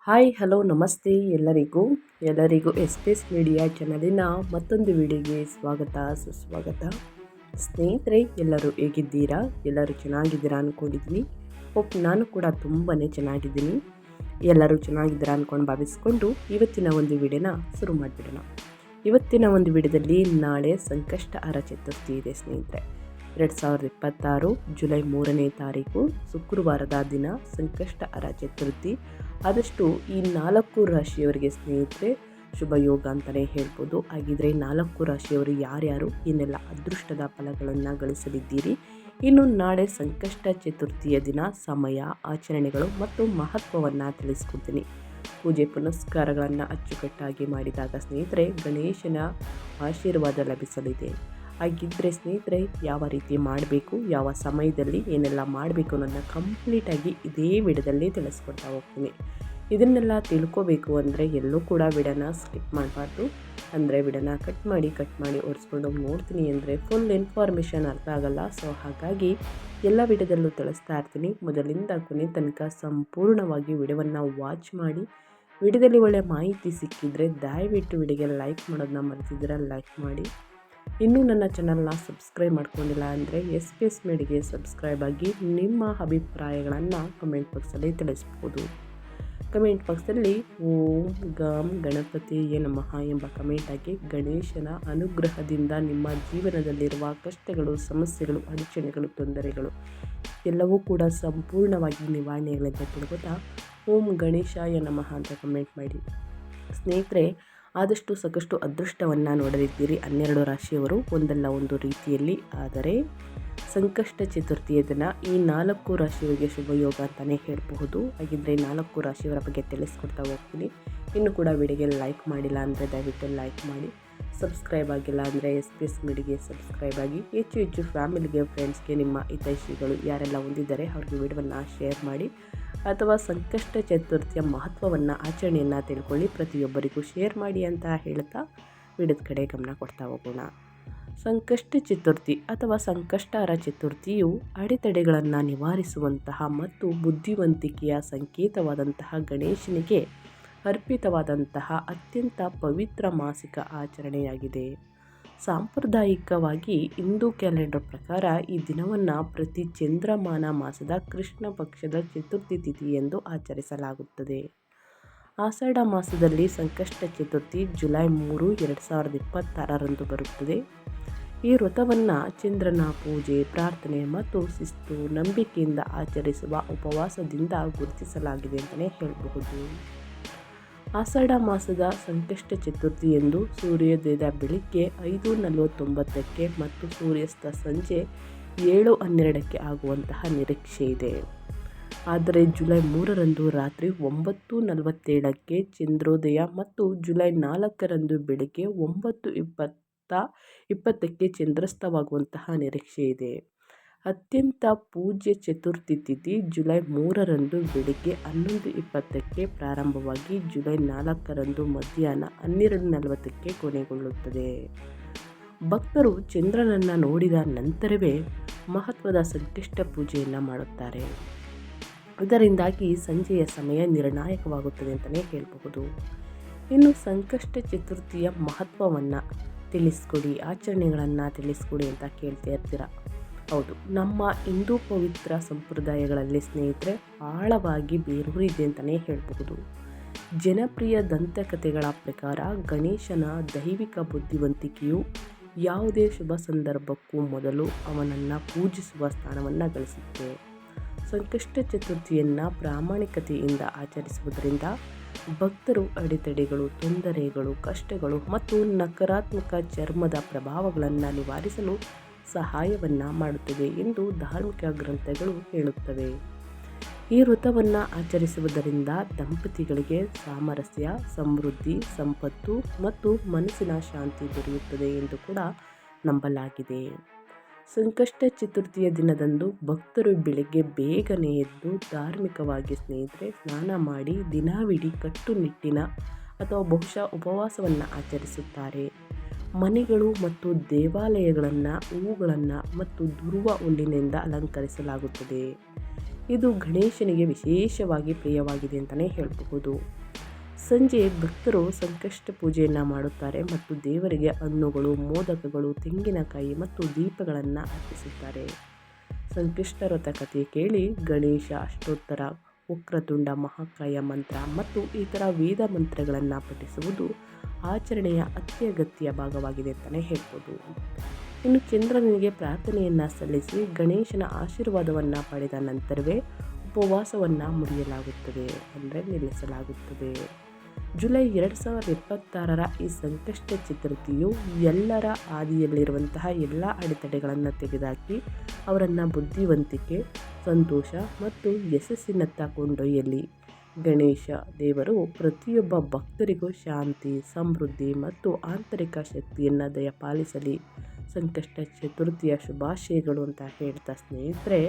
Hi hello ನಮಸ್ತೆ ಎಲ್ಲರಿಗೂ S media ಚಾನಲಿನ ಮತ್ತೊಂದು ವಿಡಿಯೋಗೆ ಸ್ವಾಗತ ಸುಸ್ವಾಗತ. ಸ್ನೇಹಿತರೆ, ಎಲ್ಲರೂ ಹೇಗಿದ್ದೀರಾ? ಎಲ್ಲರೂ ಚೆನ್ನಾಗಿದ್ದೀರಾ ಅಂದ್ಕೊಂಡಿದ್ದೀನಿ. ನಾನು ಕೂಡ ತುಂಬಾ ಚೆನ್ನಾಗಿದ್ದೀನಿ. ಎಲ್ಲರೂ ಚೆನ್ನಾಗಿದ್ದೀರಾ ಅಂದ್ಕೊಂಡು ಭಾವಿಸ್ಕೊಂಡು ಇವತ್ತಿನ ಒಂದು ವಿಡಿಯೋನ ಶುರು ಮಾಡಿಬಿಡೋಣ. ಇವತ್ತಿನ ಒಂದು ವಿಡಿಯೋದಲ್ಲಿ ನಾಳೆ ಸಂಕಷ್ಟಹರ ಚತುರ್ಥಿ ಇದೆ ಸ್ನೇಹಿತರೆ. 2026 ಜುಲೈ 3ನೇ ತಾರೀಕು ಶುಕ್ರವಾರದ ದಿನ ಸಂಕಷ್ಟಹರ ಚತುರ್ಥಿ. ಆದಷ್ಟು ಈ 4 ರಾಶಿಯವರಿಗೆ ಸ್ನೇಹಿತರೆ ಶುಭ ಯೋಗ ಅಂತಲೇ ಹೇಳ್ಬೋದು. ಹಾಗಿದ್ರೆ 4 ರಾಶಿಯವರು ಯಾರ್ಯಾರು ಏನೆಲ್ಲ ಅದೃಷ್ಟದ ಫಲಗಳನ್ನು ಗಳಿಸಲಿದ್ದೀರಿ, ಇನ್ನು ನಾಳೆ ಸಂಕಷ್ಟ ಚತುರ್ಥಿಯ ದಿನ ಸಮಯ, ಆಚರಣೆಗಳು ಮತ್ತು ಮಹತ್ವವನ್ನು ತಿಳಿಸ್ಕೊಡ್ತೀನಿ. ಪೂಜೆ ಪುನಸ್ಕಾರಗಳನ್ನು ಅಚ್ಚುಕಟ್ಟಾಗಿ ಮಾಡಿದಾಗ ಸ್ನೇಹಿತರೆ ಗಣೇಶನ ಆಶೀರ್ವಾದ ಲಭಿಸಲಿದೆ. ಹಾಗಿದ್ದರೆ ಸ್ನೇಹಿತರೆ, ಯಾವ ರೀತಿ ಮಾಡಬೇಕು, ಯಾವ ಸಮಯದಲ್ಲಿ ಏನೆಲ್ಲ ಮಾಡಬೇಕು ಅನ್ನೋದನ್ನ ಕಂಪ್ಲೀಟಾಗಿ ಇದೇ ವಿಡಿಯೋದಲ್ಲಿ ತಿಳಿಸ್ಕೊಡ್ತಾ ಹೋಗ್ತೀನಿ. ಇದನ್ನೆಲ್ಲ ತಿಳ್ಕೋಬೇಕು ಅಂದರೆ ಎಲ್ಲೂ ಕೂಡ ವಿಡಿಯೋನ ಸ್ಕಿಪ್ ಮಾಡಬಾರ್ದು. ಅಂದರೆ ವಿಡಿಯೋನ ಕಟ್ ಮಾಡಿ ಒರೆಸ್ಕೊಂಡು ನೋಡ್ತೀನಿ ಅಂದರೆ ಫುಲ್ ಇನ್ಫಾರ್ಮೇಷನ್ ಅರ್ಥ ಆಗಲ್ಲ. ಸೊ ಹಾಗಾಗಿ ಎಲ್ಲ ವಿಡಿಯೋದಲ್ಲೂ ತಿಳಿಸ್ತಾ ಇರ್ತೀನಿ. ಮೊದಲಿಂದ ಕೊನೆ ತನಕ ಸಂಪೂರ್ಣವಾಗಿ ವಿಡಿಯೋವನ್ನು ವಾಚ್ ಮಾಡಿ. ವಿಡಿಯೋದಲ್ಲಿ ಒಳ್ಳೆ ಮಾಹಿತಿ ಸಿಕ್ಕಿದರೆ ದಯವಿಟ್ಟು ವಿಡಿಯೋಗೆ ಲೈಕ್ ಮಾಡೋದನ್ನ ಮರೆತಿದ್ರೆ ಲೈಕ್ ಮಾಡಿ. ಇನ್ನೂ ನನ್ನ ಚಾನಲ್ನ ಸಬ್ಸ್ಕ್ರೈಬ್ ಮಾಡ್ಕೊಂಡಿಲ್ಲ ಅಂದರೆ ಎಸ್ ಮೀಡಿಯಾಗೆ ಸಬ್ಸ್ಕ್ರೈಬ್ ಆಗಿ ನಿಮ್ಮ ಅಭಿಪ್ರಾಯಗಳನ್ನು ಕಮೆಂಟ್ ಬಾಕ್ಸಲ್ಲಿ ತಿಳಿಸ್ಬೋದು. ಕಮೆಂಟ್ ಬಾಕ್ಸಲ್ಲಿ ಓಂ ಗಂ ಗಣಪತಿಯೇ ನಮಃ ಎಂಬ ಕಮೆಂಟ್ ಆಗಿ ಗಣೇಶನ ಅನುಗ್ರಹದಿಂದ ನಿಮ್ಮ ಜೀವನದಲ್ಲಿರುವ ಕಷ್ಟಗಳು, ಸಮಸ್ಯೆಗಳು, ಅಡಚಣೆಗಳು, ತೊಂದರೆಗಳು ಎಲ್ಲವೂ ಕೂಡ ಸಂಪೂರ್ಣವಾಗಿ ನಿವಾರಣೆಗಳಿಂದ ತಿಳ್ಕೊತಾ ಓಂ ಗಣೇಶಾಯ ನಮಃ ಅಂತ ಕಮೆಂಟ್ ಮಾಡಿ. ಸ್ನೇಹಿತರೆ, ಆದಷ್ಟು ಸಾಕಷ್ಟು ಅದೃಷ್ಟವನ್ನು ನೋಡಲಿದ್ದೀರಿ 12 ರಾಶಿಯವರು ಒಂದಲ್ಲ ಒಂದು ರೀತಿಯಲ್ಲಿ. ಆದರೆ ಸಂಕಷ್ಟ ಚತುರ್ಥಿಯ ದಿನ ಈ 4 ರಾಶಿಯವರಿಗೆ ಶುಭ ಯೋಗ ಅಂತಲೇ ಹೇಳಬಹುದು. ಹಾಗಿದ್ದರೆ 4 ರಾಶಿಯವರ ಬಗ್ಗೆ ತಿಳಿಸ್ಕೊಡ್ತಾ ಹೋಗ್ತೀನಿ. ಇನ್ನೂ ಕೂಡ ವಿಡಿಯೋಗೆ ಲೈಕ್ ಮಾಡಿಲ್ಲ ಅಂದರೆ ದಯವಿಟ್ಟು ಲೈಕ್ ಮಾಡಿ. ಸಬ್ಸ್ಕ್ರೈಬ್ ಆಗಿಲ್ಲ ಅಂದರೆ ಎಸ್ ಮೀಡಿಯಾಗೆ ಸಬ್ಸ್ಕ್ರೈಬ್ ಆಗಿ. ಹೆಚ್ಚು ಫ್ಯಾಮಿಲಿಗೆ, ಫ್ರೆಂಡ್ಸ್ಗೆ, ನಿಮ್ಮ ಹಿತೈಷಿಗಳು ಯಾರೆಲ್ಲ ಹೊಂದಿದ್ದಾರೆ ಅವ್ರಿಗೆ ವಿಡಿಯೋವನ್ನು ಶೇರ್ ಮಾಡಿ. ಅಥವಾ ಸಂಕಷ್ಟ ಚತುರ್ಥಿಯ ಮಹತ್ವವನ್ನು, ಆಚರಣೆಯನ್ನು ತಿಳ್ಕೊಳ್ಳಿ. ಪ್ರತಿಯೊಬ್ಬರಿಗೂ ಶೇರ್ ಮಾಡಿ ಅಂತ ಹೇಳ್ತಾ ವಿಡಿಯೋದ ಕಡೆ ಗಮನ ಕೊಡ್ತಾ ಹೋಗೋಣ. ಸಂಕಷ್ಟ ಚತುರ್ಥಿ ಅಥವಾ ಸಂಕಷ್ಟಹರ ಚತುರ್ಥಿಯು ಅಡೆತಡೆಗಳನ್ನು ನಿವಾರಿಸುವಂತಹ ಮತ್ತು ಬುದ್ಧಿವಂತಿಕೆಯ ಸಂಕೇತವಾದಂತಹ ಗಣೇಶನಿಗೆ ಅರ್ಪಿತವಾದಂತಹ ಅತ್ಯಂತ ಪವಿತ್ರ ಮಾಸಿಕ ಆಚರಣೆಯಾಗಿದೆ. ಸಾಂಪ್ರದಾಯಿಕವಾಗಿ ಹಿಂದೂ ಕ್ಯಾಲೆಂಡರ್ ಪ್ರಕಾರ ಈ ದಿನವನ್ನು ಪ್ರತಿ ಚಂದ್ರಮಾನ ಮಾಸದ ಕೃಷ್ಣ ಪಕ್ಷದ ಚತುರ್ಥಿ ತಿಥಿ ಎಂದು ಆಚರಿಸಲಾಗುತ್ತದೆ. ಆಷಾಢ ಮಾಸದಲ್ಲಿ ಸಂಕಷ್ಟ ಚತುರ್ಥಿ ಜುಲೈ 3, 2026 ಬರುತ್ತದೆ. ಈ ವ್ರತವನ್ನು ಚಂದ್ರನ ಪೂಜೆ, ಪ್ರಾರ್ಥನೆ ಮತ್ತು ಶಿಸ್ತು, ನಂಬಿಕೆಯಿಂದ ಆಚರಿಸುವ ಉಪವಾಸದಿಂದ ಗುರುತಿಸಲಾಗಿದೆ ಅಂತಲೇ ಹೇಳಬಹುದು. ಆಷಾಢ ಮಾಸದ ಸಂಕಷ್ಟ ಚತುರ್ಥಿ ಎಂದು ಸೂರ್ಯೋದಯದ ಬೆಳಿಗ್ಗೆ 5:49 ಮತ್ತು ಸೂರ್ಯಾಸ್ತ ಸಂಜೆ 7:12 ಆಗುವಂತಹ ನಿರೀಕ್ಷೆ ಇದೆ. ಆದರೆ ಜುಲೈ 3ರಂದು ರಾತ್ರಿ 9:47 ಚಂದ್ರೋದಯ ಮತ್ತು ಜುಲೈ 4ರಂದು ಬೆಳಿಗ್ಗೆ 9:20 ಚಂದ್ರಾಸ್ತವಾಗುವಂತಹ ನಿರೀಕ್ಷೆ ಇದೆ. ಅತ್ಯಂತ ಪೂಜ್ಯ ಚತುರ್ಥಿ ತಿಥಿ ಜುಲೈ 3ರಂದು ಬೆಳಿಗ್ಗೆ 11:20 ಪ್ರಾರಂಭವಾಗಿ ಜುಲೈ 4ರಂದು ಮಧ್ಯಾಹ್ನ 12:40 ಕೊನೆಗೊಳ್ಳುತ್ತದೆ. ಭಕ್ತರು ಚಂದ್ರನನ್ನು ನೋಡಿದ ನಂತರವೇ ಮಹತ್ವದ ಸಂಕಷ್ಟ ಪೂಜೆಯನ್ನು ಮಾಡುತ್ತಾರೆ. ಇದರಿಂದಾಗಿ ಸಂಜೆಯ ಸಮಯ ನಿರ್ಣಾಯಕವಾಗುತ್ತದೆ ಅಂತಲೇ ಹೇಳಬಹುದು. ಇನ್ನು ಸಂಕಷ್ಟ ಚತುರ್ಥಿಯ ಮಹತ್ವವನ್ನು ತಿಳಿಸ್ಕೊಡಿ, ಆಚರಣೆಗಳನ್ನು ತಿಳಿಸ್ಕೊಡಿ ಅಂತ ಕೇಳ್ತಾ ಇರ್ತೀರ. ಹೌದು, ನಮ್ಮ ಹಿಂದೂ ಪವಿತ್ರ ಸಂಪ್ರದಾಯಗಳಲ್ಲಿ ಸ್ನೇಹಿತರೆ ಆಳವಾಗಿ ಬೇರೂರಿದೆ ಅಂತಲೇ ಹೇಳಬಹುದು. ಜನಪ್ರಿಯ ದಂತಕಥೆಗಳ ಪ್ರಕಾರ ಗಣೇಶನ ದೈವಿಕ ಬುದ್ಧಿವಂತಿಕೆಯು ಯಾವುದೇ ಶುಭ ಸಂದರ್ಭಕ್ಕೂ ಮೊದಲು ಅವನನ್ನು ಪೂಜಿಸುವ ಸ್ಥಾನವನ್ನು ಗಳಿಸುತ್ತೆ. ಸಂಕಷ್ಟ ಚತುರ್ಥಿಯನ್ನು ಪ್ರಾಮಾಣಿಕತೆಯಿಂದ ಆಚರಿಸುವುದರಿಂದ ಭಕ್ತರು ಅಡೆತಡೆಗಳು, ತೊಂದರೆಗಳು, ಕಷ್ಟಗಳು ಮತ್ತು ನಕಾರಾತ್ಮಕ ಚರ್ಮದ ಪ್ರಭಾವಗಳನ್ನು ನಿವಾರಿಸಲು ಸಹಾಯವನ್ನು ಮಾಡುತ್ತದೆ ಎಂದು ಧಾರ್ಮಿಕ ಗ್ರಂಥಗಳು ಹೇಳುತ್ತವೆ. ಈ ವ್ರತವನ್ನು ಆಚರಿಸುವುದರಿಂದ ದಂಪತಿಗಳಿಗೆ ಸಾಮರಸ್ಯ, ಸಮೃದ್ಧಿ, ಸಂಪತ್ತು ಮತ್ತು ಮನಸ್ಸಿನ ಶಾಂತಿ ದೊರೆಯುತ್ತದೆ ಎಂದು ಕೂಡ ನಂಬಲಾಗಿದೆ. ಸಂಕಷ್ಟ ಚತುರ್ಥಿಯ ದಿನದಂದು ಭಕ್ತರು ಬೆಳಗ್ಗೆ ಬೇಗನೆ ಎದ್ದು ಧಾರ್ಮಿಕವಾಗಿ ಸ್ನೇಹಿತರೆ ಸ್ನಾನ ಮಾಡಿ ದಿನವಿಡೀ ಕಟ್ಟುನಿಟ್ಟಿನ ಅಥವಾ ಬಹುಶಃ ಉಪವಾಸವನ್ನು ಆಚರಿಸುತ್ತಾರೆ. ಮನೆಗಳು ಮತ್ತು ದೇವಾಲಯಗಳನ್ನು ಹೂವುಗಳನ್ನು ಮತ್ತು ದುರ್ವ ಹುಲ್ಲಿನಿಂದ ಅಲಂಕರಿಸಲಾಗುತ್ತದೆ. ಇದು ಗಣೇಶನಿಗೆ ವಿಶೇಷವಾಗಿ ಪ್ರಿಯವಾಗಿದೆ ಅಂತಲೇ ಹೇಳಬಹುದು. ಸಂಜೆ ಭಕ್ತರು ಸಂಕಷ್ಟ ಪೂಜೆಯನ್ನು ಮಾಡುತ್ತಾರೆ ಮತ್ತು ದೇವರಿಗೆ ಹಣ್ಣುಗಳು, ಮೋದಕಗಳು, ತೆಂಗಿನಕಾಯಿ ಮತ್ತು ದೀಪಗಳನ್ನು ಅರ್ಪಿಸುತ್ತಾರೆ. ಸಂಕಷ್ಟರಥ ಕಥೆ ಕೇಳಿ ಗಣೇಶ ಅಷ್ಟೋತ್ತರ, ವಕ್ರತುಂಡ ಮಹಾಕಾಯ ಮಂತ್ರ ಮತ್ತು ಇತರ ವೇದ ಮಂತ್ರಗಳನ್ನು ಪಠಿಸುವುದು ಆಚರಣೆಯ ಅತ್ಯಗತ್ಯ ಭಾಗವಾಗಿದೆ ಅಂತಲೇ ಹೇಳ್ಬೋದು. ಇನ್ನು ಚಂದ್ರನಿಗೆ ಪ್ರಾರ್ಥನೆಯನ್ನು ಸಲ್ಲಿಸಿ ಗಣೇಶನ ಆಶೀರ್ವಾದವನ್ನು ಪಡೆದ ನಂತರವೇ ಉಪವಾಸವನ್ನು ಮುರಿಯಲಾಗುತ್ತದೆ, ಅಂದರೆ ನಿಲ್ಲಿಸಲಾಗುತ್ತದೆ. ಜುಲೈ 2026 ಈ ಸಂಕಷ್ಟ ಚತುರ್ಥಿಯು ಎಲ್ಲರ ಆದಿಯಲ್ಲಿರುವಂತಹ ಎಲ್ಲ ಅಡೆತಡೆಗಳನ್ನು ತೆಗೆದುಹಾಕಿ ಅವರನ್ನು ಬುದ್ಧಿವಂತಿಕೆ, ಸಂತೋಷ ಮತ್ತು ಯಶಸ್ಸಿನತ್ತ ಕೊಂಡೊಯ್ಯಲಿ. ಗಣೇಶ ದೇವರು ಪ್ರತಿಯೊಬ್ಬ ಭಕ್ತರಿಗೂ ಶಾಂತಿ, ಸಮೃದ್ಧಿ ಮತ್ತು ಆಂತರಿಕ ಶಕ್ತಿಯನ್ನು ದಯಪಾಲಿಸಲಿ. ಸಂಕಷ್ಟ ಚತುರ್ಥಿಯ ಶುಭಾಶಯಗಳು ಅಂತ ಹೇಳ್ತಾ ಸ್ನೇಹಿತರೆ,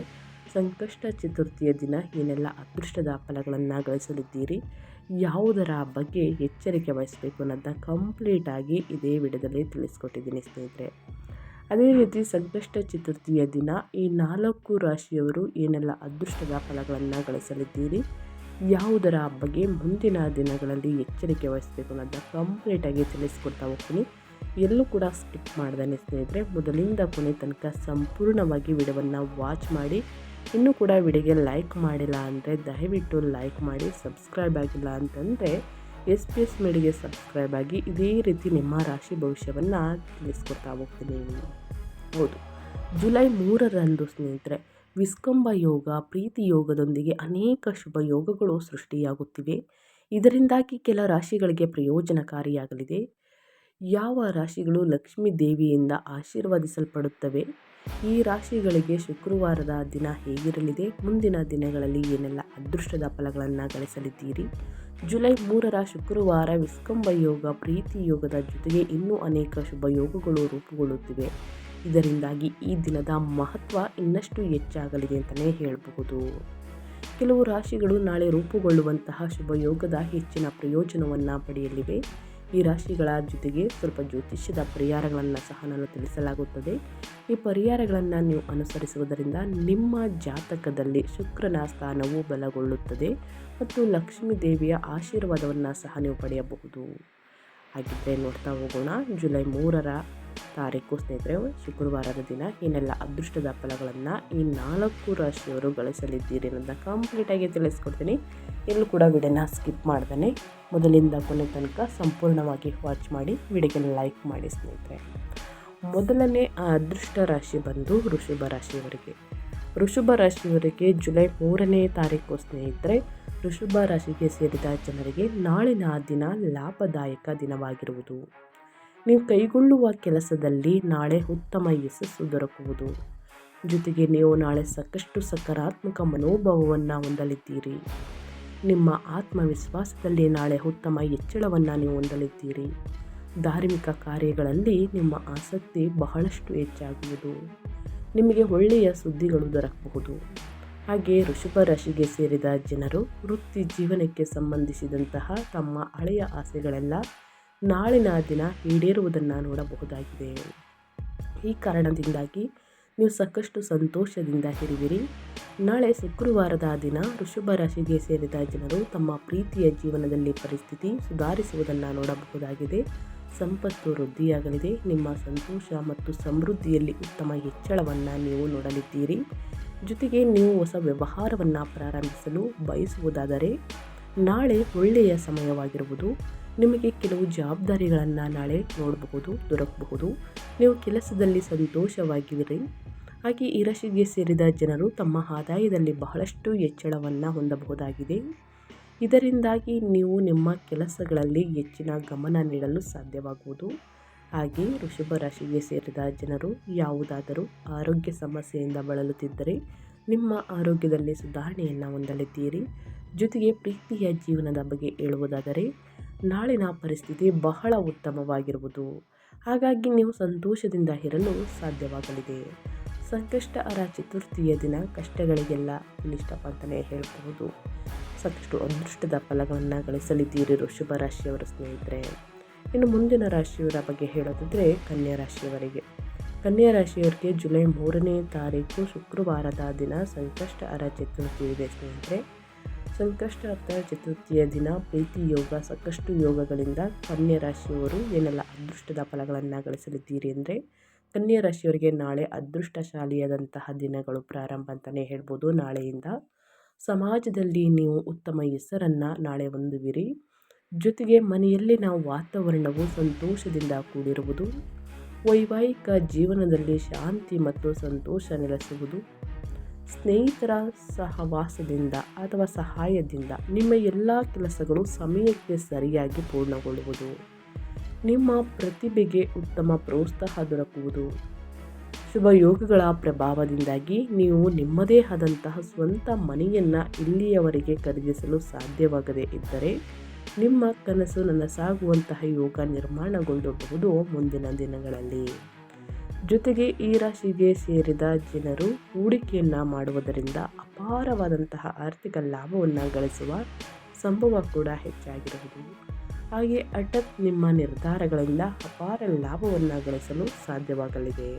ಸಂಕಷ್ಟ ಚತುರ್ಥಿಯ ದಿನ ಏನೆಲ್ಲ ಅದೃಷ್ಟದ ಫಲಗಳನ್ನು ಗಳಿಸಲಿದ್ದೀರಿ, ಯಾವುದರ ಬಗ್ಗೆ ಎಚ್ಚರಿಕೆ ವಹಿಸಬೇಕು ಅನ್ನೋದನ್ನ ಕಂಪ್ಲೀಟಾಗಿ ಇದೇ ವಿಡಿಯೋದಲ್ಲಿ ತಿಳಿಸ್ಕೊಟ್ಟಿದ್ದೀನಿ ಸ್ನೇಹಿತರೆ. ಅದೇ ರೀತಿ ಸಂಕಷ್ಟ ಚತುರ್ಥಿಯ ದಿನ ಈ 4 ರಾಶಿಯವರು ಏನೆಲ್ಲ ಅದೃಷ್ಟದ ಫಲಗಳನ್ನು ಗಳಿಸಲಿದ್ದೀರಿ, ಯಾವುದರ ಬಗ್ಗೆ ಮುಂದಿನ ದಿನಗಳಲ್ಲಿ ಎಚ್ಚರಿಕೆ ವಹಿಸಬೇಕು ಅನ್ನೋದನ್ನ ಕಂಪ್ಲೀಟಾಗಿ ತಿಳಿಸ್ಕೊಡ್ತಾ ಹೋಗ್ತೀನಿ. ಎಲ್ಲೂ ಕೂಡ ಸ್ಕಿಪ್ ಮಾಡ್ದೇನೆ ಸ್ನೇಹಿತರೆ, ಮೊದಲಿಂದ ಕೊನೆ ತನಕ ಸಂಪೂರ್ಣವಾಗಿ ವಿಡಿಯೋವನ್ನು ವಾಚ್ ಮಾಡಿ. ಇನ್ನೂ ಕೂಡ ವಿಡಿಯೋಗೆ ಲೈಕ್ ಮಾಡಿಲ್ಲ ಅಂದರೆ ದಯವಿಟ್ಟು ಲೈಕ್ ಮಾಡಿ. ಸಬ್ಸ್ಕ್ರೈಬ್ ಆಗಿಲ್ಲ ಅಂತಂದರೆ SPS ಮೀಡಿಯಾಗೆ ಸಬ್ಸ್ಕ್ರೈಬ್ ಆಗಿ ಇದೇ ರೀತಿ ನಿಮ್ಮ ರಾಶಿ ಭವಿಷ್ಯವನ್ನು ತಿಳಿಸ್ಕೊಡ್ತಾ ಹೋಗ್ತೀನಿ. ಹೌದು, ಜುಲೈ 3ರಂದು ಸ್ನೇಹಿತರೆ ವಿಸ್ಕಂಭ ಯೋಗ, ಪ್ರೀತಿ ಯೋಗದೊಂದಿಗೆ ಅನೇಕ ಶುಭ ಯೋಗಗಳು ಸೃಷ್ಟಿಯಾಗುತ್ತಿವೆ. ಇದರಿಂದಾಗಿ ಕೆಲ ರಾಶಿಗಳಿಗೆ ಪ್ರಯೋಜನಕಾರಿಯಾಗಲಿದೆ. ಯಾವ ರಾಶಿಗಳು ಲಕ್ಷ್ಮೀ ದೇವಿಯಿಂದ ಆಶೀರ್ವದಿಸಲ್ಪಡುತ್ತವೆ, ಈ ರಾಶಿಗಳಿಗೆ ಶುಕ್ರವಾರದ ದಿನ ಹೇಗಿರಲಿದೆ, ಮುಂದಿನ ದಿನಗಳಲ್ಲಿ ಏನೆಲ್ಲ ಅದೃಷ್ಟದ ಫಲಗಳನ್ನು ಗಳಿಸಲಿದ್ದೀರಿ. ಜುಲೈ 3ರ ಶುಕ್ರವಾರ ವಿಸ್ಕಂಭ ಯೋಗ, ಪ್ರೀತಿ ಯೋಗದ ಜೊತೆಗೆ ಇನ್ನೂ ಅನೇಕ ಶುಭ ಯೋಗಗಳು ರೂಪುಗೊಳ್ಳುತ್ತಿವೆ. ಇದರಿಂದಾಗಿ ಈ ದಿನದ ಮಹತ್ವ ಇನ್ನಷ್ಟು ಹೆಚ್ಚಾಗಲಿದೆ ಅಂತಲೇ ಹೇಳಬಹುದು. ಕೆಲವು ರಾಶಿಗಳು ನಾಳೆ ರೂಪುಗೊಳ್ಳುವಂತಹ ಶುಭ ಯೋಗದ ಹೆಚ್ಚಿನ ಪ್ರಯೋಜನವನ್ನು ಪಡೆಯಲಿವೆ. ಈ ರಾಶಿಗಳ ಜೊತೆಗೆ ಸ್ವಲ್ಪ ಜ್ಯೋತಿಷ್ಯದ ಪರಿಹಾರಗಳನ್ನು ಸಹ ನಾನು ತಿಳಿಸಲಾಗುತ್ತದೆ. ಈ ಪರಿಹಾರಗಳನ್ನು ನೀವು ಅನುಸರಿಸುವುದರಿಂದ ನಿಮ್ಮ ಜಾತಕದಲ್ಲಿ ಶುಕ್ರನ ಸ್ಥಾನವು ಬಲಗೊಳ್ಳುತ್ತದೆ ಮತ್ತು ಲಕ್ಷ್ಮೀ ದೇವಿಯ ಆಶೀರ್ವಾದವನ್ನು ಸಹ ನೀವು ಪಡೆಯಬಹುದು. ಹಾಗಿದ್ದರೆ ನೋಡ್ತಾ ಹೋಗೋಣ. ಜುಲೈ 3ರ ತಾರೀಕು ಸ್ನೇಹಿತರೆ ಶುಕ್ರವಾರದ ದಿನ ಏನೆಲ್ಲ ಅದೃಷ್ಟದ ಫಲಗಳನ್ನು ಈ 4 ರಾಶಿಯವರು ಗಳಿಸಲಿದ್ದೀರಿ ಅನ್ನೋದನ್ನ ಕಂಪ್ಲೀಟಾಗಿ ತಿಳಿಸ್ಕೊಡ್ತೀನಿ. ಎಲ್ಲೂ ಕೂಡ ವಿಡಿಯೋನ ಸ್ಕಿಪ್ ಮಾಡ್ದೇ ಮೊದಲಿಂದ ಕೊನೆ ತನಕ ಸಂಪೂರ್ಣವಾಗಿ ವಾಚ್ ಮಾಡಿ, ವಿಡಿಯೋಗೆ ಲೈಕ್ ಮಾಡಿ ಸ್ನೇಹಿತರೆ. ಮೊದಲನೇ ಅದೃಷ್ಟ ರಾಶಿ ಬಂದು ವೃಷಭ ರಾಶಿಯವರಿಗೆ. ವೃಷಭ ರಾಶಿಯವರಿಗೆ ಜುಲೈ 3ನೇ ತಾರೀಕು ಸ್ನೇಹಿತರೆ, ವೃಷಭ ರಾಶಿಗೆ ಸೇರಿದ ಜನರಿಗೆ ನಾಳಿನ ದಿನ ಲಾಭದಾಯಕ ದಿನವಾಗಿರುವುದು. ನೀವು ಕೈಗೊಳ್ಳುವ ಕೆಲಸದಲ್ಲಿ ನಾಳೆ ಉತ್ತಮ ಯಶಸ್ಸು ದೊರಕುವುದು. ಜೊತೆಗೆ ನೀವು ನಾಳೆ ಸಾಕಷ್ಟು ಸಕಾರಾತ್ಮಕ ಮನೋಭಾವವನ್ನು ಹೊಂದಲಿದ್ದೀರಿ. ನಿಮ್ಮ ಆತ್ಮವಿಶ್ವಾಸದಲ್ಲಿ ನಾಳೆ ಉತ್ತಮ ಹೆಚ್ಚಳವನ್ನು ನೀವು ಹೊಂದಲಿದ್ದೀರಿ. ಧಾರ್ಮಿಕ ಕಾರ್ಯಗಳಲ್ಲಿ ನಿಮ್ಮ ಆಸಕ್ತಿ ಬಹಳಷ್ಟು ಹೆಚ್ಚಾಗುವುದು. ನಿಮಗೆ ಒಳ್ಳೆಯ ಸುದ್ದಿಗಳು ದೊರಕಬಹುದು. ಹಾಗೆ ವೃಷಭ ರಾಶಿಗೆ ಸೇರಿದ ಜನರು ವೃತ್ತಿ ಜೀವನಕ್ಕೆ ಸಂಬಂಧಿಸಿದಂತಹ ತಮ್ಮ ಹಳೆಯ ಆಸೆಗಳೆಲ್ಲ ನಾಳಿನ ದಿನ ಈಡೇರುವುದನ್ನು ನೋಡಬಹುದಾಗಿದೆ. ಈ ಕಾರಣದಿಂದಾಗಿ ನೀವು ಸಾಕಷ್ಟು ಸಂತೋಷದಿಂದ ಇರುವಿರಿ. ನಾಳೆ ಶುಕ್ರವಾರದ ದಿನ ವೃಷಭ ರಾಶಿಗೆ ಸೇರಿದ ಜನರು ತಮ್ಮ ಪ್ರೀತಿಯ ಜೀವನದಲ್ಲಿ ಪರಿಸ್ಥಿತಿ ಸುಧಾರಿಸುವುದನ್ನು ನೋಡಬಹುದಾಗಿದೆ. ಸಂಪತ್ತು ವೃದ್ಧಿಯಾಗಲಿದೆ. ನಿಮ್ಮ ಸಂತೋಷ ಮತ್ತು ಸಮೃದ್ಧಿಯಲ್ಲಿ ಉತ್ತಮ ಹೆಚ್ಚಳವನ್ನು ನೀವು ನೋಡಲಿದ್ದೀರಿ. ಜೊತೆಗೆ ನೀವು ಹೊಸ ವ್ಯವಹಾರವನ್ನು ಪ್ರಾರಂಭಿಸಲು ಬಯಸುವುದಾದರೆ ನಾಳೆ ಒಳ್ಳೆಯ ಸಮಯವಾಗಿರುವುದು. ನಿಮಗೆ ಕೆಲವು ಜವಾಬ್ದಾರಿಗಳನ್ನು ನಾಳೆ ದೊರಕಬಹುದು. ನೀವು ಕೆಲಸದಲ್ಲಿ ಸಂತೋಷವಾಗಿರಿ. ಹಾಗೆ ಈ ರಾಶಿಗೆ ಸೇರಿದ ಜನರು ತಮ್ಮ ಆದಾಯದಲ್ಲಿ ಬಹಳಷ್ಟು ಹೆಚ್ಚಳವನ್ನು ಹೊಂದಬಹುದಾಗಿದೆ. ಇದರಿಂದಾಗಿ ನೀವು ನಿಮ್ಮ ಕೆಲಸಗಳಲ್ಲಿ ಹೆಚ್ಚಿನ ಗಮನ ನೀಡಲು ಸಾಧ್ಯವಾಗುವುದು. ಹಾಗೆ ವೃಷಭ ರಾಶಿಗೆ ಸೇರಿದ ಜನರು ಯಾವುದಾದರೂ ಆರೋಗ್ಯ ಸಮಸ್ಯೆಯಿಂದ ಬಳಲುತ್ತಿದ್ದರೆ ನಿಮ್ಮ ಆರೋಗ್ಯದಲ್ಲಿ ಸುಧಾರಣೆಯನ್ನು ಹೊಂದಲಿದ್ದೀರಿ. ಜೊತೆಗೆ ಪ್ರೀತಿಯ ಜೀವನದ ಬಗ್ಗೆ ಹೇಳುವುದಾದರೆ ನಾಳಿನ ಪರಿಸ್ಥಿತಿ ಬಹಳ ಉತ್ತಮವಾಗಿರುವುದು. ಹಾಗಾಗಿ ನೀವು ಸಂತೋಷದಿಂದ ಇರಲು ಸಾಧ್ಯವಾಗಲಿದೆ. ಸಂಕಷ್ಟಹರ ಚತುರ್ಥಿಯ ದಿನ ಕಷ್ಟಗಳಿಗೆಲ್ಲ ಇಷ್ಟಪ್ಪ ಅಂತಲೇ ಹೇಳಬಹುದು. ಸಾಕಷ್ಟು ಅದೃಷ್ಟದ ಫಲಗಳನ್ನು ಗಳಿಸಲಿದ್ದೀರಿ ವೃಷಭ ರಾಶಿಯವರ ಸ್ನೇಹಿತರೆ. ಇನ್ನು ಮುಂದಿನ ರಾಶಿಯವರ ಬಗ್ಗೆ ಹೇಳೋದಾದರೆ ಕನ್ಯಾ ರಾಶಿಯವರಿಗೆ. ಕನ್ಯಾ ರಾಶಿಯವರಿಗೆ ಜುಲೈ 3ನೇ ತಾರೀಕು ಶುಕ್ರವಾರದ ದಿನ ಸಂಕಷ್ಟಹರ ಚತುರ್ಥಿ ಇದೆ ಸ್ನೇಹಿತರೆ. ಸಂಕಷ್ಟಹರ ಚತುರ್ಥಿಯ ದಿನ ಪ್ರೀತಿ ಯೋಗ, ಸಾಕಷ್ಟು ಯೋಗಗಳಿಂದ ಕನ್ಯಾ ರಾಶಿಯವರು ಏನೆಲ್ಲ ಅದೃಷ್ಟದ ಫಲಗಳನ್ನು ಗಳಿಸಲಿದ್ದೀರಿ ಅಂದರೆ, ಕನ್ಯಾ ರಾಶಿಯವರಿಗೆ ನಾಳೆ ಅದೃಷ್ಟಶಾಲಿಯಾದಂತಹ ದಿನಗಳು ಪ್ರಾರಂಭ ಅಂತಲೇ ಹೇಳ್ಬೋದು. ನಾಳೆಯಿಂದ ಸಮಾಜದಲ್ಲಿ ನೀವು ಉತ್ತಮ ಹೆಸರನ್ನು ನಾಳೆ ಹೊಂದುವಿರಿ. ಜೊತೆಗೆ ಮನೆಯಲ್ಲಿನ ವಾತಾವರಣವು ಸಂತೋಷದಿಂದ ಕೂಡಿರುವುದು, ವೈವಾಹಿಕ ಜೀವನದಲ್ಲಿ ಶಾಂತಿ ಮತ್ತು ಸಂತೋಷ ನೆಲೆಸುವುದು, ಸ್ನೇಹಿತರ ಸಹವಾಸದಿಂದ ಅಥವಾ ಸಹಾಯದಿಂದ ನಿಮ್ಮ ಎಲ್ಲ ಕೆಲಸಗಳು ಸಮಯಕ್ಕೆ ಸರಿಯಾಗಿ ಪೂರ್ಣಗೊಳ್ಳುವುದು, ನಿಮ್ಮ ಪ್ರತಿಭೆಗೆ ಉತ್ತಮ ಪ್ರೋತ್ಸಾಹ ದೊರಕುವುದು, ಶುಭ ಯೋಗಗಳ ಪ್ರಭಾವದಿಂದಾಗಿ ನೀವು ನಿಮ್ಮದೇ ಆದಂತಹ ಸ್ವಂತ ಮನೆಯನ್ನು ಇಲ್ಲಿಯವರೆಗೆ ಖರೀದಿಸಲು ಸಾಧ್ಯವಾಗದೇ ಇದ್ದರೆ ನಿಮ್ಮ ಕನಸು ನನಸಾಗುವಂತಹ ಯೋಗ ನಿರ್ಮಾಣಗೊಳ್ಳಬಹುದು ಮುಂದಿನ ದಿನಗಳಲ್ಲಿ. ಜೊತೆಗೆ ಈ ರಾಶಿಗೆ ಸೇರಿದ ಜನರು ಹೂಡಿಕೆಯನ್ನು ಮಾಡುವುದರಿಂದ ಅಪಾರವಾದಂತಹ ಆರ್ಥಿಕ ಲಾಭವನ್ನು ಗಳಿಸುವ ಸಂಭವ ಕೂಡ ಹೆಚ್ಚಾಗಿರುವುದು. ಹಾಗೆ ಹಠಾತ್ ನಿಮ್ಮ ನಿರ್ಧಾರಗಳಿಂದ ಅಪಾರ ಲಾಭವನ್ನು ಗಳಿಸಲು ಸಾಧ್ಯವಾಗಲಿದೆ.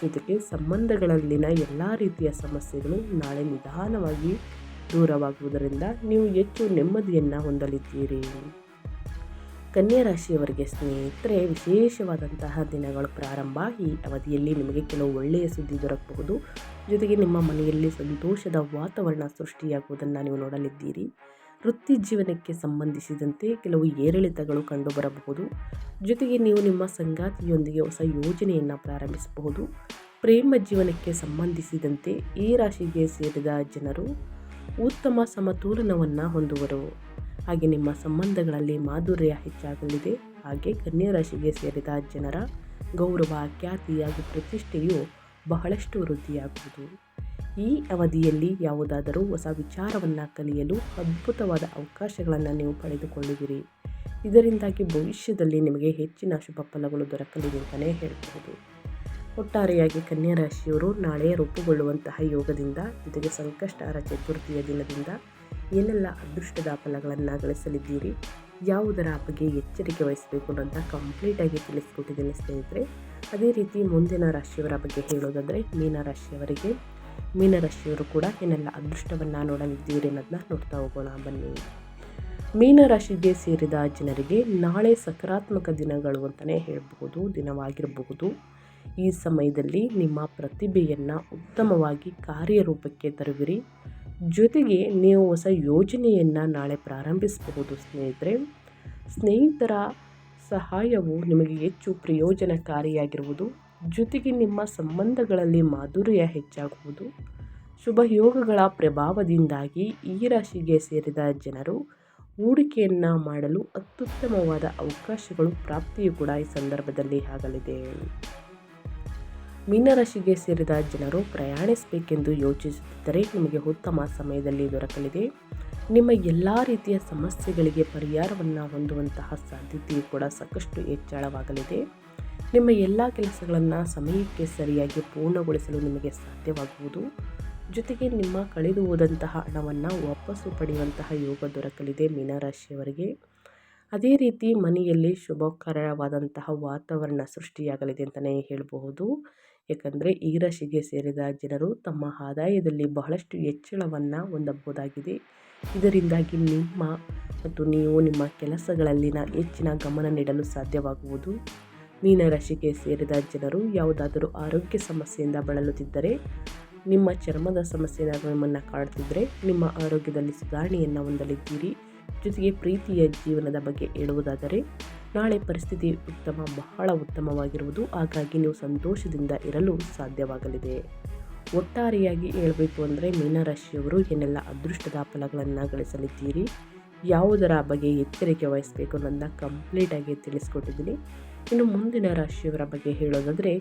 ಜೊತೆಗೆ ಸಂಬಂಧಗಳಲ್ಲಿನ ಎಲ್ಲ ರೀತಿಯ ಸಮಸ್ಯೆಗಳು ನಾಳೆ ನಿಧಾನವಾಗಿ ದೂರವಾಗುವುದರಿಂದ ನೀವು ಹೆಚ್ಚು ನೆಮ್ಮದಿಯನ್ನು ಹೊಂದಲಿದ್ದೀರಿ. ಕನ್ಯಾ ರಾಶಿಯವರಿಗೆ ಸ್ನೇಹಿತರೆ ವಿಶೇಷವಾದಂತಹ ದಿನಗಳು ಪ್ರಾರಂಭ. ಈ ಅವಧಿಯಲ್ಲಿ ನಿಮಗೆ ಕೆಲವು ಒಳ್ಳೆಯ ಸುದ್ದಿ ದೊರಕಬಹುದು. ಜೊತೆಗೆ ನಿಮ್ಮ ಮನೆಯಲ್ಲಿ ಸಂತೋಷದ ವಾತಾವರಣ ಸೃಷ್ಟಿಯಾಗುವುದನ್ನು ನೀವು ನೋಡಲಿದ್ದೀರಿ. ವೃತ್ತಿ ಜೀವನಕ್ಕೆ ಸಂಬಂಧಿಸಿದಂತೆ ಕೆಲವು ಏರಿಳಿತಗಳು ಕಂಡುಬರಬಹುದು. ಜೊತೆಗೆ ನೀವು ನಿಮ್ಮ ಸಂಗಾತಿಯೊಂದಿಗೆ ಹೊಸ ಯೋಜನೆಯನ್ನು ಪ್ರಾರಂಭಿಸಬಹುದು. ಪ್ರೇಮ ಜೀವನಕ್ಕೆ ಸಂಬಂಧಿಸಿದಂತೆ ಈ ರಾಶಿಗೆ ಸೇರಿದ ಜನರು ಉತ್ತಮ ಸಮತೋಲನವನ್ನು ಹೊಂದುವರು. ಹಾಗೆ ನಿಮ್ಮ ಸಂಬಂಧಗಳಲ್ಲಿ ಮಾಧುರ್ಯ ಹೆಚ್ಚಾಗಲಿದೆ. ಹಾಗೆ ಕನ್ಯಾ ರಾಶಿಗೆ ಸೇರಿದ ಜನರ ಗೌರವ, ಖ್ಯಾತಿ ಹಾಗೂ ಪ್ರತಿಷ್ಠೆಯು ಬಹಳಷ್ಟು ವೃದ್ಧಿಯಾಗುವುದು. ಈ ಅವಧಿಯಲ್ಲಿ ಯಾವುದಾದರೂ ಹೊಸ ವಿಚಾರವನ್ನು ಕಲಿಯಲು ಅದ್ಭುತವಾದ ಅವಕಾಶಗಳನ್ನು ನೀವು ಪಡೆದುಕೊಳ್ಳುವಿರಿ. ಇದರಿಂದಾಗಿ ಭವಿಷ್ಯದಲ್ಲಿ ನಿಮಗೆ ಹೆಚ್ಚಿನ ಶುಭ ಫಲಗಳು ದೊರಕಲಿದೆ ಅಂತಲೇ ಹೇಳಬಹುದು. ಒಟ್ಟಾರೆಯಾಗಿ ಕನ್ಯಾ ರಾಶಿಯವರು ನಾಳೆ ರೂಪುಗೊಳ್ಳುವಂತಹ ಯೋಗದಿಂದ, ಜೊತೆಗೆ ಸಂಕಷ್ಟಹರ ಚತುರ್ಥಿಯ ದಿನದಿಂದ ಏನೆಲ್ಲ ಅದೃಷ್ಟದ ಫಲಗಳನ್ನು ಗಳಿಸಲಿದ್ದೀರಿ, ಯಾವುದರ ಬಗ್ಗೆ ಎಚ್ಚರಿಕೆ ವಹಿಸಬೇಕು ಅಂತ ಕಂಪ್ಲೀಟಾಗಿ ತಿಳಿಸ್ಕೊಟ್ಟಿದ್ದೀನಿ ಸ್ನೇಹಿತರೆ. ಅದೇ ರೀತಿ ಮುಂದಿನ ರಾಶಿಯವರ ಬಗ್ಗೆ ಹೇಳೋದಾದರೆ ಮೀನರಾಶಿಯವರು ಕೂಡ ಏನೆಲ್ಲ ಅದೃಷ್ಟವನ್ನು ನೋಡಲಿದ್ದೀರಿ ಅನ್ನೋದನ್ನ ನೋಡ್ತಾ ಹೋಗೋಣ ಬನ್ನಿ. ಮೀನರಾಶಿಗೆ ಸೇರಿದ ಜನರಿಗೆ ನಾಳೆ ಸಕಾರಾತ್ಮಕ ದಿನಗಳು ಅಂತಲೇ ದಿನವಾಗಿರಬಹುದು. ಈ ಸಮಯದಲ್ಲಿ ನಿಮ್ಮ ಪ್ರತಿಭೆಯನ್ನು ಉತ್ತಮವಾಗಿ ಕಾರ್ಯರೂಪಕ್ಕೆ ತರುವಿರಿ. ಜೊತೆಗೆ ನೀವು ಹೊಸ ಯೋಜನೆಯನ್ನು ನಾಳೆ ಪ್ರಾರಂಭಿಸಬಹುದು ಸ್ನೇಹಿತರೆ. ಸ್ನೇಹಿತರ ಸಹಾಯವು ನಿಮಗೆ ಹೆಚ್ಚು ಪ್ರಯೋಜನಕಾರಿಯಾಗಿರುವುದು. ಜೊತೆಗೆ ನಿಮ್ಮ ಸಂಬಂಧಗಳಲ್ಲಿ ಮಾಧುರ್ಯ ಹೆಚ್ಚಾಗುವುದು. ಶುಭ ಯೋಗಗಳ ಪ್ರಭಾವದಿಂದಾಗಿ ಈ ರಾಶಿಗೆ ಸೇರಿದ ಜನರು ಹೂಡಿಕೆಯನ್ನು ಮಾಡಲು ಅತ್ಯುತ್ತಮವಾದ ಅವಕಾಶಗಳು ಪ್ರಾಪ್ತಿಯೂ ಕೂಡ ಈ ಸಂದರ್ಭದಲ್ಲಿ ಆಗಲಿದೆ. ಮೀನರಾಶಿಗೆ ಸೇರಿದ ಜನರು ಪ್ರಯಾಣಿಸಬೇಕೆಂದು ಯೋಚಿಸುತ್ತಿದ್ದರೆ ನಿಮಗೆ ಉತ್ತಮ ಸಮಯದಲ್ಲಿ ದೊರಕಲಿದೆ. ನಿಮ್ಮ ಎಲ್ಲ ರೀತಿಯ ಸಮಸ್ಯೆಗಳಿಗೆ ಪರಿಹಾರವನ್ನು ಹೊಂದುವಂತಹ ಸಾಧ್ಯತೆಯೂ ಕೂಡ ಸಾಕಷ್ಟು ಹೆಚ್ಚಳವಾಗಲಿದೆ. ನಿಮ್ಮ ಎಲ್ಲ ಕೆಲಸಗಳನ್ನು ಸಮಯಕ್ಕೆ ಸರಿಯಾಗಿ ಪೂರ್ಣಗೊಳಿಸಲು ನಿಮಗೆ ಸಾಧ್ಯವಾಗುವುದು. ಜೊತೆಗೆ ನಿಮ್ಮ ಕಳೆದು ಹೋದಂತಹ ಹಣವನ್ನು ವಾಪಸ್ಸು ಪಡೆಯುವಂತಹ ಯೋಗ ದೊರಕಲಿದೆ ಮೀನರಾಶಿಯವರಿಗೆ. ಅದೇ ರೀತಿ ಮನೆಯಲ್ಲಿ ಶುಭಕರವಾದಂತಹ ವಾತಾವರಣ ಸೃಷ್ಟಿಯಾಗಲಿದೆ ಅಂತಲೇ ಹೇಳಬಹುದು. ಯಾಕಂದರೆ ಈ ರಾಶಿಗೆ ಸೇರಿದ ಜನರು ತಮ್ಮ ಆದಾಯದಲ್ಲಿ ಬಹಳಷ್ಟು ಹೆಚ್ಚಳವನ್ನು ಹೊಂದಬಹುದಾಗಿದೆ. ಇದರಿಂದಾಗಿ ನೀವು ನಿಮ್ಮ ಕೆಲಸಗಳಲ್ಲಿನ ಹೆಚ್ಚಿನ ಗಮನ ನೀಡಲು ಸಾಧ್ಯವಾಗುವುದು. ಮೀನರಾಶಿಗೆ ಸೇರಿದ ಜನರು ಯಾವುದಾದರೂ ಆರೋಗ್ಯ ಸಮಸ್ಯೆಯಿಂದ ಬಳಲುತ್ತಿದ್ದರೆ, ನಿಮ್ಮ ಚರ್ಮದ ಸಮಸ್ಯೆ ನಿಮ್ಮನ್ನು ಕಾಡುತ್ತಿದ್ದರೆ ನಿಮ್ಮ ಆರೋಗ್ಯದಲ್ಲಿ ಸುಧಾರಣೆಯನ್ನು ಹೊಂದಲಿದ್ದೀರಿ. ಜೊತೆಗೆ ಪ್ರೀತಿಯ ಜೀವನದ ಬಗ್ಗೆ ಹೇಳುವುದಾದರೆ ನಾಳೆ ಪರಿಸ್ಥಿತಿ ಬಹಳ ಉತ್ತಮವಾಗಿರುವುದು. ಹಾಗಾಗಿ ನೀವು ಸಂತೋಷದಿಂದ ಇರಲು ಸಾಧ್ಯವಾಗಲಿದೆ. ಒಟ್ಟಾರೆಯಾಗಿ ಹೇಳಬೇಕು ಅಂದರೆ ಮೀನರಾಶಿಯವರು ಏನೆಲ್ಲ ಅದೃಷ್ಟದ ಫಲಗಳನ್ನು ಗಳಿಸಲಿದ್ದೀರಿ, ಯಾವುದರ ಬಗ್ಗೆ ಎಚ್ಚರಿಕೆ ವಹಿಸಬೇಕು ಅನ್ನೋದನ್ನ ಕಂಪ್ಲೀಟಾಗಿ ತಿಳಿಸ್ಕೊಟ್ಟಿದ್ದೀನಿ. ಇನ್ನು ಮುಂದಿನ ರಾಶಿಯವರ ಬಗ್ಗೆ ಹೇಳೋದಾದರೆ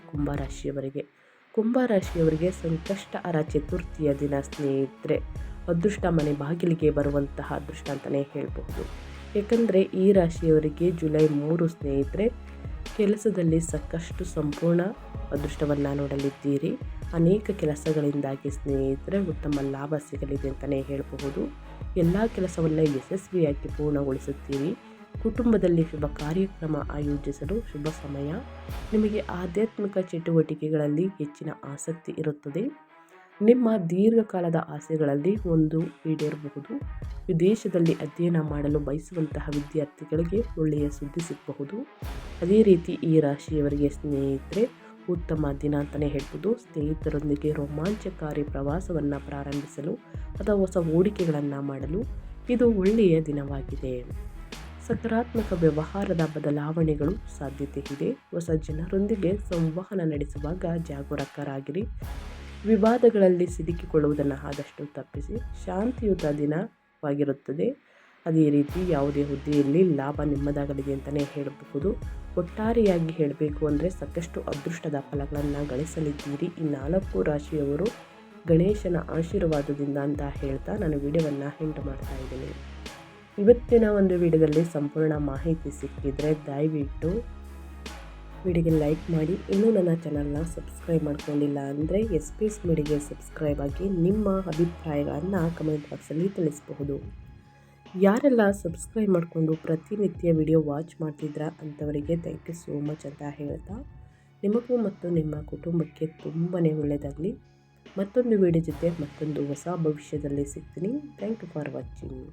ಕುಂಭರಾಶಿಯವರಿಗೆ ಸಂಕಷ್ಟಹರ ಚತುರ್ಥಿಯ ದಿನ ಸ್ನೇಹಿತರೆ ಅದೃಷ್ಟ ಮನೆ ಬಾಗಿಲಿಗೆ ಬರುವಂತಹ ಅದೃಷ್ಟ ಅಂತಲೇ ಹೇಳಬಹುದು. ಏಕೆಂದರೆ ಈ ರಾಶಿಯವರಿಗೆ ಜುಲೈ 3 ಸ್ನೇಹಿತರೆ ಕೆಲಸದಲ್ಲಿ ಸಾಕಷ್ಟು ಸಂಪೂರ್ಣ ಅದೃಷ್ಟವನ್ನು ನೋಡಲಿದ್ದೀರಿ. ಅನೇಕ ಕೆಲಸಗಳಿಂದಾಗಿ ಸ್ನೇಹಿತರೆ ಉತ್ತಮ ಲಾಭ ಸಿಗಲಿದೆ ಅಂತಲೇ ಹೇಳಬಹುದು. ಎಲ್ಲ ಕೆಲಸವನ್ನು ಯಶಸ್ವಿಯಾಗಿ ಪೂರ್ಣಗೊಳಿಸುತ್ತೀರಿ. ಕುಟುಂಬದಲ್ಲಿ ಶುಭ ಕಾರ್ಯಕ್ರಮ ಆಯೋಜಿಸಲು ಶುಭ ಸಮಯ. ನಿಮಗೆ ಆಧ್ಯಾತ್ಮಿಕ ಚಟುವಟಿಕೆಗಳಲ್ಲಿ ಹೆಚ್ಚಿನ ಆಸಕ್ತಿ ಇರುತ್ತದೆ. ನಿಮ್ಮ ದೀರ್ಘಕಾಲದ ಆಸೆಗಳಲ್ಲಿ ಒಂದು ಈಡೇರಬಹುದು. ವಿದೇಶದಲ್ಲಿ ಅಧ್ಯಯನ ಮಾಡಲು ಬಯಸುವಂತಹ ವಿದ್ಯಾರ್ಥಿಗಳಿಗೆ ಒಳ್ಳೆಯ ಸುದ್ದಿ ಸಿಗಬಹುದು. ಅದೇ ರೀತಿ ಈ ರಾಶಿಯವರಿಗೆ ಸ್ನೇಹಿತರೆ ಉತ್ತಮ ದಿನ ಅಂತಲೇ ಹೇಳ್ಬೋದು. ಸ್ನೇಹಿತರೊಂದಿಗೆ ರೋಮಾಂಚಕಾರಿ ಪ್ರವಾಸವನ್ನು ಪ್ರಾರಂಭಿಸಲು ಅಥವಾ ಹೊಸ ಹೂಡಿಕೆಗಳನ್ನು ಮಾಡಲು ಇದು ಒಳ್ಳೆಯ ದಿನವಾಗಿದೆ. ಸಕಾರಾತ್ಮಕ ವ್ಯವಹಾರದ ಬದಲಾವಣೆಗಳು ಸಾಧ್ಯತೆ ಇದೆ. ಹೊಸ ಜನರೊಂದಿಗೆ ಸಂವಹನ ನಡೆಸುವಾಗ ಜಾಗರೂಕರಾಗಿರಿ. ವಿವಾದಗಳಲ್ಲಿ ಸಿಲುಕಿಕೊಳ್ಳುವುದನ್ನು ಆದಷ್ಟು ತಪ್ಪಿಸಿ. ಶಾಂತಿಯುತ ದಿನವಾಗಿರುತ್ತದೆ. ಅದೇ ರೀತಿ ಯಾವುದೇ ಹುದ್ದೆಯಲ್ಲಿ ಲಾಭ ನಿಮ್ಮದಾಗಲಿದೆ ಅಂತಲೇ ಹೇಳಬಹುದು. ಒಟ್ಟಾರೆಯಾಗಿ ಹೇಳಬೇಕು ಅಂದರೆ ಸಾಕಷ್ಟು ಅದೃಷ್ಟದ ಫಲಗಳನ್ನು ಗಳಿಸಲಿದ್ದೀರಿ ಈ 4 ರಾಶಿಯವರು ಗಣೇಶನ ಆಶೀರ್ವಾದದಿಂದ ಅಂತ ಹೇಳ್ತಾ ನಾನು ವಿಡಿಯೋವನ್ನು ಎಂಡ್ ಮಾಡ್ತಾ ಇದ್ದೀನಿ. ಇವತ್ತಿನ ಒಂದು ವಿಡಿಯೋದಲ್ಲಿ ಸಂಪೂರ್ಣ ಮಾಹಿತಿ ಸಿಕ್ಕಿದರೆ ದಯವಿಟ್ಟು ವಿಡಿಯೋಗೆ ಲೈಕ್ ಮಾಡಿ. ಇನ್ನೂ ನನ್ನ ಚಾನಲ್ನ ಸಬ್ಸ್ಕ್ರೈಬ್ ಮಾಡ್ಕೊಂಡಿಲ್ಲ ಅಂದರೆ SPS ಮೀಡಿಯಾಗೆ ಸಬ್ಸ್ಕ್ರೈಬ್ ಆಗಿ ನಿಮ್ಮ ಅಭಿಪ್ರಾಯಗಳನ್ನು ಕಮೆಂಟ್ ಬಾಕ್ಸಲ್ಲಿ ತಿಳಿಸಬಹುದು. ಯಾರೆಲ್ಲ ಸಬ್ಸ್ಕ್ರೈಬ್ ಮಾಡಿಕೊಂಡು ಪ್ರತಿನಿತ್ಯ ವಿಡಿಯೋ ವಾಚ್ ಮಾಡ್ತಿದ್ರಾ ಅಂಥವರಿಗೆ ಥ್ಯಾಂಕ್ ಯು ಸೋ ಮಚ್ ಅಂತ ಹೇಳ್ತಾ ನಿಮಗೂ ಮತ್ತು ನಿಮ್ಮ ಕುಟುಂಬಕ್ಕೆ ತುಂಬಾ ಒಳ್ಳೆಯದಾಗಲಿ. ಮತ್ತೊಂದು ವಿಡಿಯೋ ಜೊತೆ ಮತ್ತೊಂದು ಹೊಸ ಭವಿಷ್ಯದಲ್ಲಿ ಸಿಗ್ತೀನಿ. Thank you for watching.